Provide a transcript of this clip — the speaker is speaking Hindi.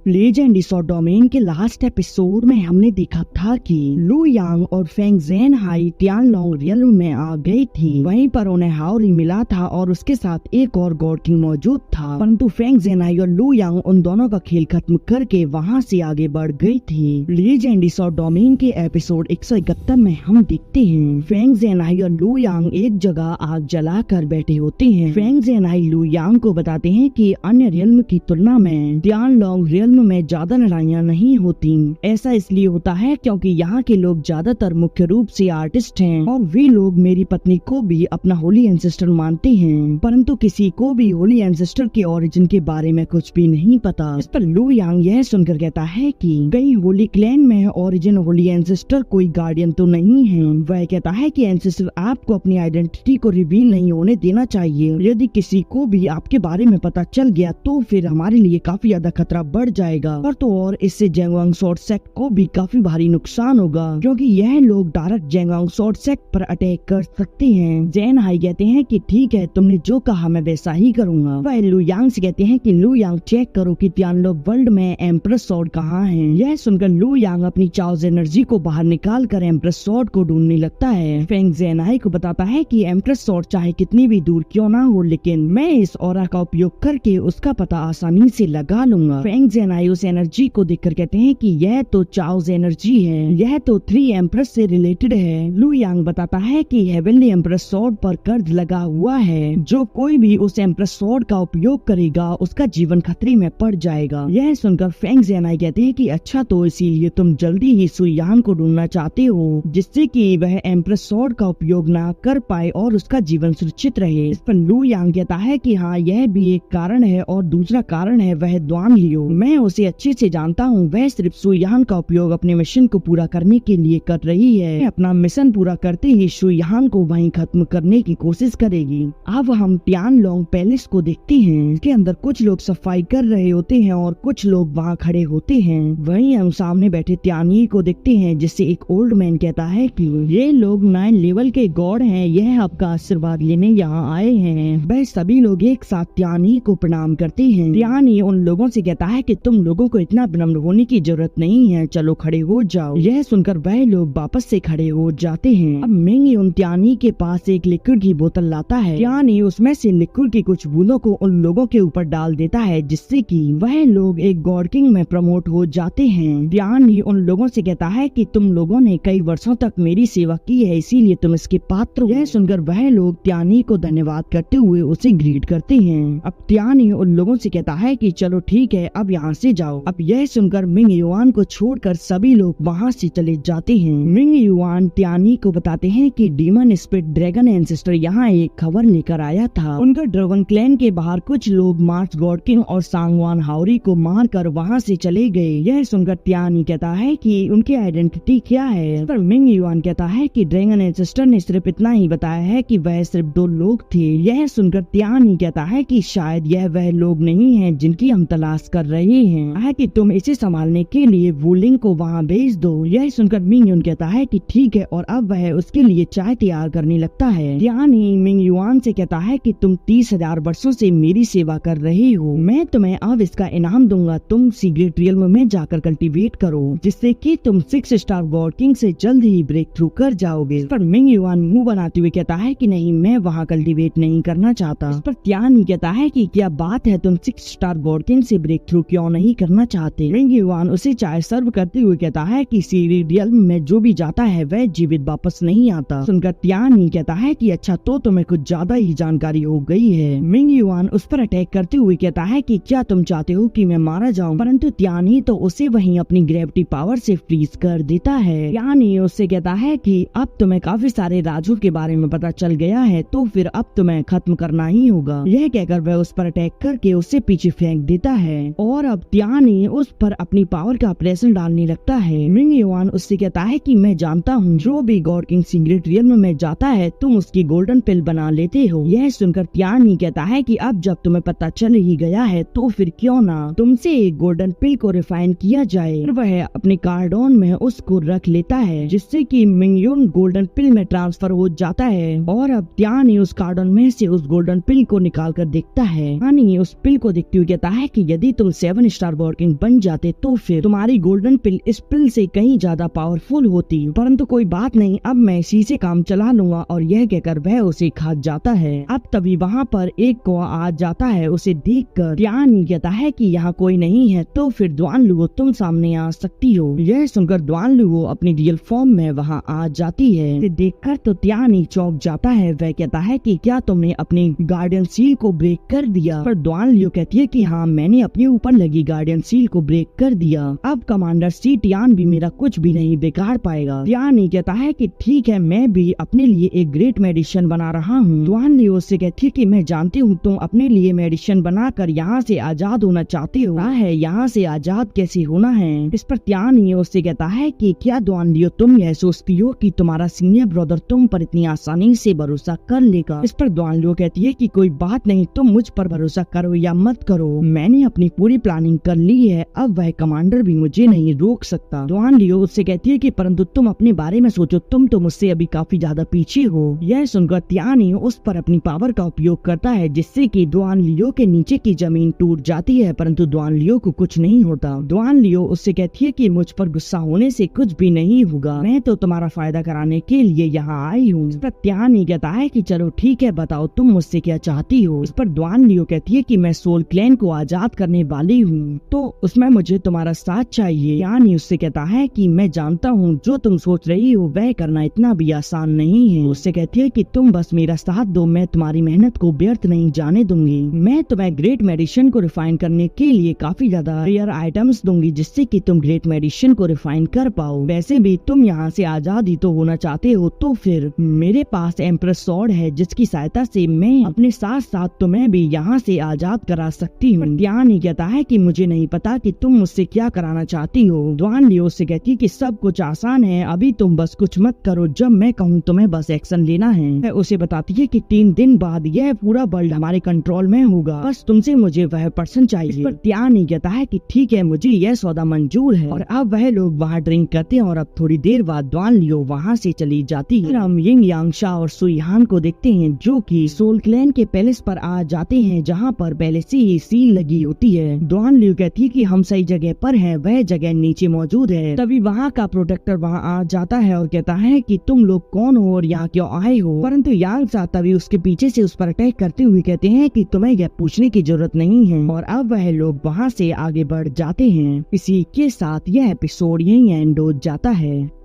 लेजेंड रिसोर्ट डोमेन के लास्ट एपिसोड में हमने देखा था कि लू यांग और फेंग जेन हाई टियानलोंग रियल्म में आ गई थी। वहीं पर उन्हें हाओरी मिला था और उसके साथ एक और गॉड किंग मौजूद था, परंतु फेंग जेन हाई और लू यांग उन दोनों का खेल खत्म करके वहां से आगे बढ़ गई थी। लेजेंड रिसोर्ट डोमेन के एपिसोड 171 में हम देखते हैं फेंग जेन हाई और लू यांग एक जगह आग जला कर बैठे होते हैं। फेंग जेन हाई लू यांग को बताते हैं कि अन्य रियल्म की तुलना में टियानलोंग रियल्म में ज्यादा लड़ाइयाँ नहीं होती। ऐसा इसलिए होता है क्योंकि यहाँ के लोग ज्यादातर मुख्य रूप से आर्टिस्ट हैं और वे लोग मेरी पत्नी को भी अपना होली एंसेस्टर मानते हैं, परंतु किसी को भी होली एंसेस्टर के ओरिजिन के बारे में कुछ भी नहीं पता। इस पर लू यांग यह सुनकर कहता है कि कई होली क्लैन में ओरिजिन होली एंसेस्टर कोई गार्डियन तो नहीं है। वह कहता है कि एंसेस्टर आपको अपनी आइडेंटिटी को रिवील नहीं होने देना चाहिए। यदि किसी को भी आपके बारे में पता चल गया तो फिर हमारे लिए काफी ज्यादा खतरा बढ़ जाएगा, और तो और इससे जेंगवांग स्वॉर्ड सेक्ट को भी काफी भारी नुकसान होगा, क्योंकि यह लोग डायरेक्ट जेंगवांग स्वॉर्ड सेक्ट पर अटैक कर सकते हैं। जेन हाई कहते हैं कि ठीक है, तुमने जो कहा मैं वैसा ही करूंगा। वह लू यांग से कहते हैं कि लू यांग चेक करो कि टियानलोंग वर्ल्ड में एम्प्रेस स्वॉर्ड कहाँ है। यह सुनकर लू यांग अपनी चाओज एनर्जी को बाहर निकाल कर एम्प्रेस स्वॉर्ड को ढूंढने लगता है। फेंग जेन हाई को बताता है कि एम्प्रेस स्वॉर्ड चाहे कितनी भी दूर क्यों ना हो, लेकिन मैं इस ऑरा का उपयोग करके उसका पता आसानी से लगा लूंगा। फेंग जेन हाई उस एनर्जी को देखकर कहते हैं कि यह तो चाओज एनर्जी है, यह तो 3 एम्प्रेस से रिलेटेड है। लू यांग बताता है कि हेवनली एम्प्रेस स्वॉर्ड पर कर्ज लगा हुआ है, जो कोई भी उस एम्प्रेस स्वॉर्ड का उपयोग करेगा उसका जीवन खतरे में पड़ जाएगा। यह सुनकर फेंग जेन हाई कहते हैं कि अच्छा, तो इसीलिए तुम जल्दी ही सुई यांग को ढूंढना चाहते हो, जिससे कि वह एम्प्रेस स्वॉर्ड का उपयोग ना कर पाए और उसका जीवन सुरक्षित रहे। इस पर लू यांग कहता है कि हाँ, यह भी एक कारण है, और दूसरा कारण है वह द्वान लियो। मैं उसे अच्छे से जानता हूँ, वह सिर्फ सुईयान का उपयोग अपने मिशन को पूरा करने के लिए कर रही है। अपना मिशन पूरा करते ही सुईयान को वहीं खत्म करने की कोशिश करेगी। अब हम टियानलोंग पैलेस को देखते हैं। इसके अंदर कुछ लोग सफाई कर रहे होते हैं और कुछ लोग वहाँ खड़े होते हैं। वहीं हम सामने बैठे त्यानी को देखते हैं, जिससे एक ओल्ड मैन कहता है कि ये लोग 9 लेवल के गॉड हैं, यह आपका आशीर्वाद लेने यहाँ आए हैं। वह सभी लोग एक साथ त्यानी को प्रणाम करते हैं। त्यानी उन लोगों से कहता है कि तुम लोगों को इतना विनम्र होने की जरूरत नहीं है, चलो खड़े हो जाओ। यह सुनकर वह लोग वापस से खड़े हो जाते हैं। अब मिंग उन त्यानी के पास एक लिक्विड की बोतल लाता है। त्यानी उसमें से लिक्विड की कुछ बूंदों को उन लोगों के ऊपर डाल देता है, जिससे कि वह लोग एक गॉड किंग में प्रमोट हो जाते हैं। त्यानी उन लोगों से कहता है कि तुम लोगों ने कई वर्षों तक मेरी सेवा की है, इसीलिए तुम इसके पात्र हो। यह सुनकर वह लोग त्यानी को धन्यवाद करते हुए उसे ग्रीट करते हैं। अब त्यानी उन लोगों से कहता है कि चलो ठीक है, अब यहाँ से जाओ। अब यह सुनकर मिंग युआन को छोड़कर सभी लोग वहाँ से चले जाते हैं। मिंग युआन त्यानी को बताते हैं कि डीमन स्पिरिट ड्रैगन एंसेस्टर यहाँ एक खबर लेकर आया था। उनका ड्रैगन क्लैन के बाहर कुछ लोग मार्च गॉड किंग और सांगवान हाओरी को मारकर वहाँ से चले गए। यह सुनकर त्यानी कहता है कि उनकी आइडेंटिटी क्या है। पर मिंग युआन कहता है कि ड्रैगन एंसेस्टर ने सिर्फ इतना ही बताया है कि वह सिर्फ 2 लोग थे। यह सुनकर त्यानी कहता है कि शायद यह वह लोग नहीं है जिनकी हम तलाश कर रहे हैं, है कि तुम इसे संभालने के लिए वुलिंग को वहाँ भेज दो। यह सुनकर मिंग युआन कहता है कि ठीक है, और अब वह उसके लिए चाय तैयार करने लगता है। त्यानी मिंग युआन से कहता है कि तुम 30,000 वर्षों से मेरी सेवा कर रहे हो, मैं तुम्हें अब इसका इनाम दूंगा। तुम सीक्रेट रियल्म में जाकर कल्टीवेट करो, जिससे कि तुम 6 स्टार गॉड किंग से जल्द ही ब्रेक थ्रू कर जाओगे। पर मिंग युआन मुंह बनाते हुए कहता है कि नहीं, मैं वहाँ कल्टीवेट नहीं करना चाहता। इस पर त्यानी कहता है कि क्या बात है, तुम 6 स्टार गॉड किंग से ब्रेक थ्रू क्यों नहीं करना चाहते। मिंग युआन उसे चाय सर्व करते हुए कहता है कि सीक्रेट रियल्म में जो भी जाता है वह जीवित वापस नहीं आता। सुनकर त्यानी कहता है कि अच्छा, तो तुम्हें कुछ ज्यादा ही जानकारी हो गई है। मिंग युआन उस पर अटैक करते हुए कहता है कि क्या तुम चाहते हो कि मैं मारा जाऊं, परंतु त्यानी तो उसे वहीं अपनी ग्रेविटी पावर से फ्रीज कर देता है। त्यानी उससे कहता है कि अब तुम्हें काफी सारे राजों के बारे में पता चल गया है, तो फिर अब तुम्हें खत्म करना ही होगा। यह कहकर वह उस पर अटैक करके उससे पीछे फेंक देता है, और अब त्यानी उस पर अपनी पावर का प्रेशर डालने लगता है। मिंग युआन उससे कहता है कि मैं जानता हूँ, जो भी गॉड किंग सीक्रेट रियल्म में जाता है तुम उसकी गोल्डन पिल बना लेते हो। यह सुनकर त्यानी कहता है कि अब जब तुम्हें पता चल ही गया है तो फिर क्यों ना तुमसे एक गोल्डन पिल को रिफाइन किया जाए। वह अपने कार्डोन में उसको रख लेता है, जिससे कि मिंग युआन गोल्डन पिल में ट्रांसफर हो जाता है। और अब त्यानी उस कार्डोन में से उस गोल्डन पिल को निकाल कर देखता है। त्यानी उस पिल को देखते हुए कहता है कि यदि तुम 7 स्टार वर्किंग बन जाते तो फिर तुम्हारी गोल्डन पिल इस पिल से कहीं ज्यादा पावरफुल होती, परंतु कोई बात नहीं, अब मैं इसी से काम चला लूंगा। और यह कहकर वह उसे खा जाता है। अब तभी वहाँ पर एक कौवा आ जाता है। उसे देखकर टियानी कहता है कि यहाँ कोई नहीं है, तो फिर द्वान लुओ तुम सामने आ सकती हो। यह सुनकर द्वान लुओ अपनी रियल फॉर्म में वहाँ आ जाती है। इसे देखकर तो टियानी चौंक जाता है। वह कहता है कि क्या तुमने अपनी गार्डियन सील को ब्रेक कर दिया? पर द्वान लुओ कहती है कि हाँ, मैंने अपने ऊपर लगी गार्डियन सील को ब्रेक कर दिया। अब कमांडर सी टियान भी मेरा कुछ भी नहीं बिगाड़ पाएगा। टियानी कहता है कि ठीक है, मैं भी अपने लिए एक ग्रेट मेडिसिन बना रहा हूँ। द्वान लियो से कहती है कि मैं जानती हूँ तुम अपने लिए मेडिसिन बनाकर यहाँ से आजाद होना चाहते हो। है यहाँ से आजाद कैसे होना है? इस पर टियानी उससे कहता है कि क्या द्वान लियो तुम यह सोचती हो कि तुम्हारा सीनियर ब्रदर तुम पर इतनी आसानी से भरोसा कर लेगा? इस पर द्वान लियो कहती है कि कोई बात नहीं, तुम मुझ पर भरोसा करो या मत करो, मैंने अपनी पूरी प्लानिंग कर ली है। अब वह कमांडर भी मुझे नहीं रोक सकता। द्वान लियो उससे कहती है कि परंतु तुम अपने बारे में सोचो, तुम तो मुझसे अभी काफी ज्यादा पीछे हो। यह सुनकर टियानी उस पर अपनी पावर का उपयोग करता है, जिससे कि द्वान लियो के नीचे की जमीन टूट जाती है, परंतु द्वान लियो को कुछ नहीं होता। द्वान लियो उससे कहती है कि मुझ पर गुस्सा होने से कुछ भी नहीं होगा, मैं तो तुम्हारा फायदा कराने के लिए यहाँ आई हूँ। इस पर टियानी कहता है कि चलो ठीक है, बताओ तुम मुझसे क्या चाहती हो? इस पर द्वान लियो कहती है कि मैं सोल क्लैन को आजाद करने वाली हूँ, तो उसमें मुझे तुम्हारा साथ चाहिए। टियानी उससे कहता है कि मैं जानता हूँ जो तुम सोच रही हो वह करना इतना भी आसान नहीं है। उससे कहती है कि तुम बस मेरा साथ दो, मैं तुम्हारी मेहनत को व्यर्थ नहीं जाने दूंगी। मैं तुम्हें ग्रेट मेडिसिन को रिफाइन करने के लिए काफी ज्यादा रेयर आइटम्स दूंगी, जिससे कि तुम ग्रेट मेडिसिन को रिफाइन कर पाओ। वैसे भी तुम यहाँ से आजाद ही तो होना चाहते हो, तो फिर मेरे पास एम्प्रेस स्वॉर्ड है, जिसकी सहायता से मैं अपने साथ साथ तुम्हें भी यहाँ से आजाद करा सकती हूँ। टियानी कहता है कि मुझे नहीं पता कि तुम मुझसे क्या कराना चाहती हो। द्वान लियो से कहती है कि सब कुछ आसान है, अभी तुम बस कुछ मत करो, जब मैं कहूँ तुम्हें बस एक्शन लेना है। वह उसे बताती है कि 3 दिन बाद यह पूरा वर्ल्ड हमारे कंट्रोल में होगा, बस तुमसे मुझे वह पर्सन चाहिए। इस पर टियानी कहता है कि ठीक है, मुझे यह सौदा मंजूर है। और अब वह लोग वहाँ ड्रिंक करते हैं और अब थोड़ी देर बाद द्वान लियो वहाँ से चली जाती है। फिर हम यिंग यांग शा और सुईहान को देखते हैं, जो कि सोल क्लैन के पैलेस पर आ जाते हैं, जहाँ पर पहले से ही सील लगी होती है। द्वान लियो कहती है कि हम सही जगह पर हैं, वह जगह नीचे मौजूद है। तभी वहाँ का प्रोटेक्टर वहाँ आ जाता है और कहता है कि तुम लोग कौन हो और यहाँ क्यों आए हो? परंतु यांग शा तभी उसके पीछे से उस पर अटैक करते हुए कहते हैं कि तुम्हें यह पूछने की जरूरत नहीं है। और अब वह लोग वहाँ से आगे बढ़ जाते हैं। इसी के साथ यह एपिसोड यहीं एंड हो जाता है।